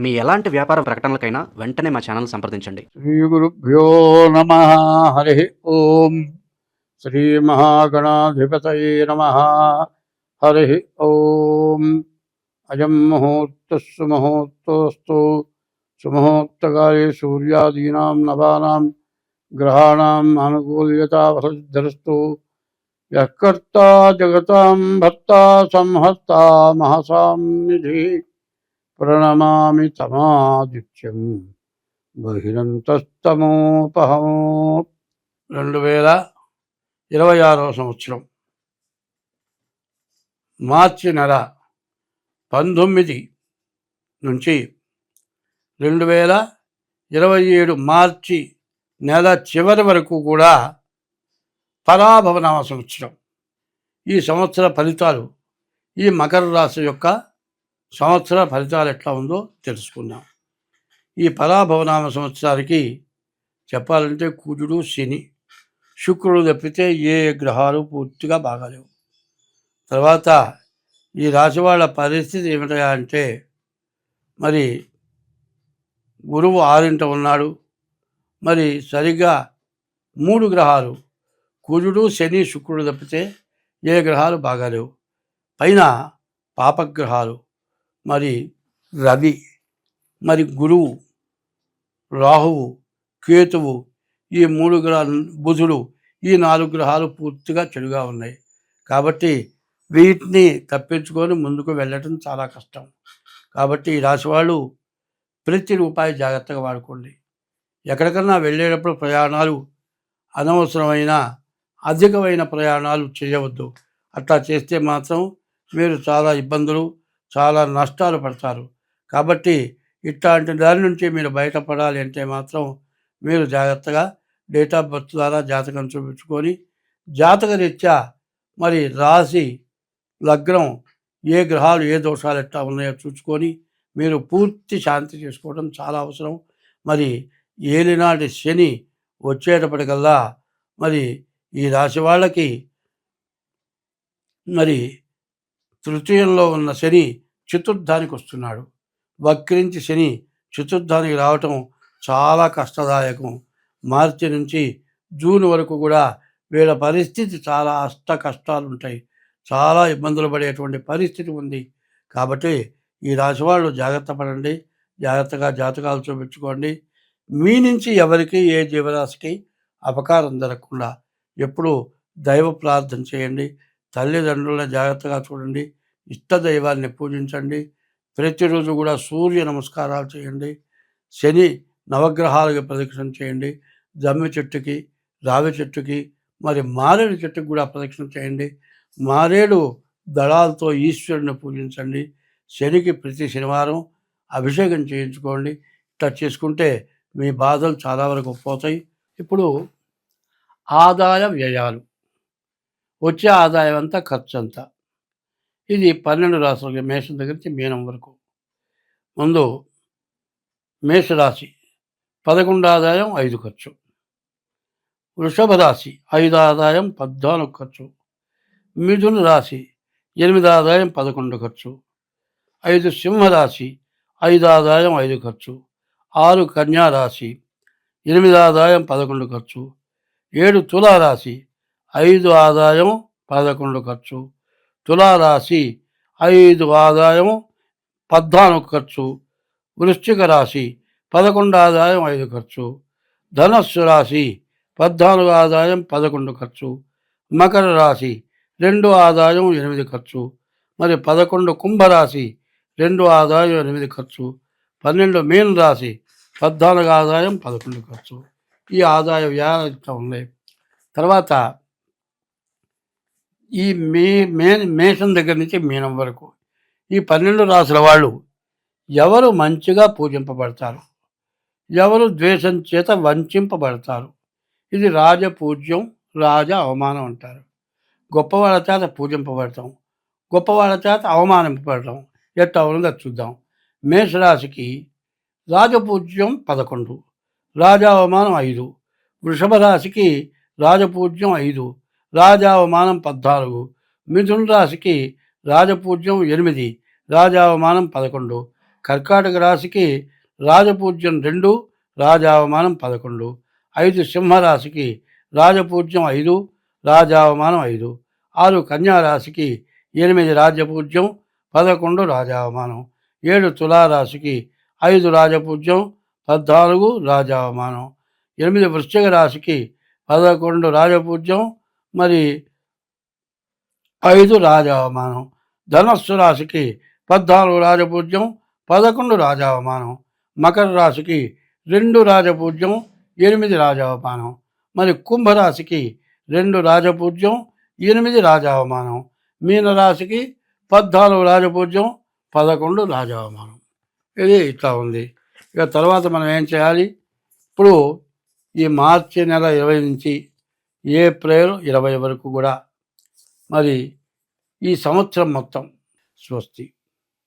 మీ ఎలాంటి వ్యాపార ప్రకటనలకైనా వెంటనే మా ఛానల్ సంప్రదించండి. శ్రీ గురుభ్యో నమ. హరి ఓం. శ్రీ మహాగణాధిపతయే నమ. హరి ఓం. అయం ముహూర్తస్సు ముహూర్తోస్తు. సుముహూర్తకాలే సూర్యాదీనాం నవానాం గ్రహాణాం అనుకూల్యతా వసిద్ధరస్తు. యః కర్తా జగతాం భర్తా సంహర్తా మహసాం నిధి. ప్రణమామి తమాదిత్యం బహిరంతస్తమోపహం. 2026వ సంవత్సరం మార్చి నెల 19 నుంచి 2027 మార్చి నెల చివరి వరకు కూడా పరాభవనామ సంవత్సరం. ఈ సంవత్సర ఫలితాలు, ఈ మకర రాశి యొక్క సంవత్సర ఫలితాలు ఎట్లా ఉందో తెలుసుకుందాం. ఈ పరాభవనామ సంవత్సరానికి చెప్పాలంటే కుజుడు, శని, శుక్రుడు తప్పితే ఏ గ్రహాలు పూర్తిగా బాగాలేవు. తర్వాత ఈ రాశి వాళ్ళ పరిస్థితి ఏమిటా అంటే, మరి గురువు 6ంట ఉన్నాడు. మరి సరిగ్గా 3 గ్రహాలు కుజుడు, శని, శుక్రుడు తప్పితే ఏ గ్రహాలు బాగాలేవు. పైన పాపగ్రహాలు మరి రవి, మరి గురువు, రాహువు, కేతువు, ఈ 3 గ్రహాలు, బుధుడు, ఈ 4 గ్రహాలు పూర్తిగా చెడుగా ఉన్నాయి. కాబట్టి వీటిని తప్పించుకొని ముందుకు వెళ్ళటం చాలా కష్టం. కాబట్టి ఈ రాశి వాళ్ళు ప్రతి రూపాయి జాగ్రత్తగా వాడుకోండి. ఎక్కడికన్నా వెళ్ళేటప్పుడు ప్రయాణాలు అనవసరమైన అధికమైన ప్రయాణాలు చేయవద్దు. అట్లా చేస్తే మాత్రం మీరు చాలా ఇబ్బందులు, చాలా నష్టాలు పడతారు. కాబట్టి ఇట్లాంటి దాని నుంచి మీరు బయటపడాలి అంటే మాత్రం మీరు జాగ్రత్తగా డేట్ ఆఫ్ బర్త్ ద్వారా జాతకం చూపించుకొని, జాతకరీత్యా మరి రాశి, లగ్నం, ఏ గ్రహాలు ఏ దోషాలు ఎట్లా ఉన్నాయో చూసుకొని మీరు పూర్తి శాంతి చేసుకోవడం చాలా అవసరం. మరి ఏలినాటి శని వచ్చేటప్పటికల్లా మరి ఈ రాశి వాళ్ళకి మరి తృతీయంలో ఉన్న శని చతుర్థానికి వస్తున్నాడు. వక్రించి శని చతుర్థానికి రావటం చాలా కష్టదాయకం. మార్చి నుంచి జూన్ వరకు కూడా వీళ్ళ పరిస్థితి చాలా అష్ట కష్టాలు ఉంటాయి. చాలా ఇబ్బందులు పడేటువంటి పరిస్థితి ఉంది. కాబట్టి ఈ రాశి వాళ్ళు జాగ్రత్త పడండి. జాగ్రత్తగా జాతకాలు చూపించుకోండి. మీ నుంచి ఎవరికి, ఏ జీవరాశికి అపకారం జరగకుండా ఎప్పుడూ దైవ ప్రార్థన చేయండి. తల్లిదండ్రులను జాగ్రత్తగా చూడండి. ఇష్ట దైవాన్ని పూజించండి. ప్రతిరోజు కూడా సూర్య నమస్కారాలు చేయండి. శని నవగ్రహాలకు ప్రదక్షిణ చేయండి. జమ్మి చెట్టుకి, రావి చెట్టుకి, మరి మారేడు చెట్టుకి కూడా ప్రదక్షిణ చేయండి. మారేడు దళాలతో ఈశ్వరుని పూజించండి. శనికి ప్రతి శనివారం అభిషేకం చేయించుకోండి. ఇట్లా చేసుకుంటే మీ బాధలు చాలా వరకు పోతాయి. ఇప్పుడు ఆదాయ వ్యయాలు, వచ్చే ఆదాయం అంతా, ఖర్చు అంతా, ఇది 12 రాశులకి, మేషం దగ్గర నుంచి మీనం వరకు. ముందు మేషరాశి 11 ఆదాయం 5 ఖర్చు. వృషభ రాశి 5 ఆదాయం 14 ఖర్చు. మిథున రాశి 8 ఆదాయం 11 ఖర్చు. 5 సింహరాశి 5 ఆదాయం 5 ఖర్చు. 6 కన్యా రాశి 8 ఆదాయం 11 ఖర్చు. 7 తులారాశి 5 ఆదాయం 11 ఖర్చు. తులారాశి 5 ఆదాయం 14 ఖర్చు. వృశ్చిక రాశి 11 ఆదాయం 5 ఖర్చు. ధనస్సు రాశి 14 ఆదాయం 11 ఖర్చు. మకర రాశి 2 ఆదాయం 8 ఖర్చు. మరి 11 కుంభరాశి 2 ఆదాయం 8 ఖర్చు. 12 మీన రాశి 14 ఆదాయం 11 ఖర్చు. ఈ ఆదాయ వ్యయాలు ఉన్నాయి. తర్వాత ఈ మేషం దగ్గర నుంచి మీనం వరకు ఈ 12 రాశుల వాళ్ళు ఎవరు మంచిగా పూజింపబడతారు, ఎవరు ద్వేషం చేత వంచింపబడతారు. ఇది రాజపూజ్యం, రాజ అవమానం అంటారు. గొప్పవాళ్ళ చేత పూజింపబడతాం, గొప్పవాళ్ళ చేత అవమానింపబడతాం. ఎట్లా ఉన్నదో చూద్దాం. మేషరాశికి రాజపూజ్యం 11, రాజా అవమానం 5. వృషభ రాశికి రాజపూజ్యం 5, రాజా అవమానం 14. మిథున రాశికి రాజపూజ్యం 8, రాజా అవమానం 11. కర్కాటక రాశికి రాజపూజ్యం 2, రాజావమానం 11. 5 సింహరాశికి రాజపూజ్యం 5, రాజావమానం 5. 6 కన్యారాశికి 8 రాజపూజ్యం, 11 రాజావమానం. 7 తులారాశికి 5 రాజపూజ్యం, 14 రాజావమానం. 8 వృశ్చిక రాశికి 11 రాజపూజ్యం, మరి 5 రాజావమానం. ధనస్సు రాశికి 14 రాజపూజ్యం, 11 రాజావమానం. మకర రాశికి 2 రాజపూజ్యం, 8 రాజావమానం. మరి కుంభరాశికి 2 రాజపూజ్యం, 8 రాజావమానం. మీనరాశికి 14 రాజపూజ్యం, 11 రాజావమానం. ఇది ఇట్లా ఉంది. ఇక తర్వాత మనం ఏం చేయాలి? ఇప్పుడు ఈ మార్చి నెల 20 నుంచి ఏప్రిల్ 20 వరకు కూడా మరి ఈ సంవత్సరం మొత్తం స్వస్తి.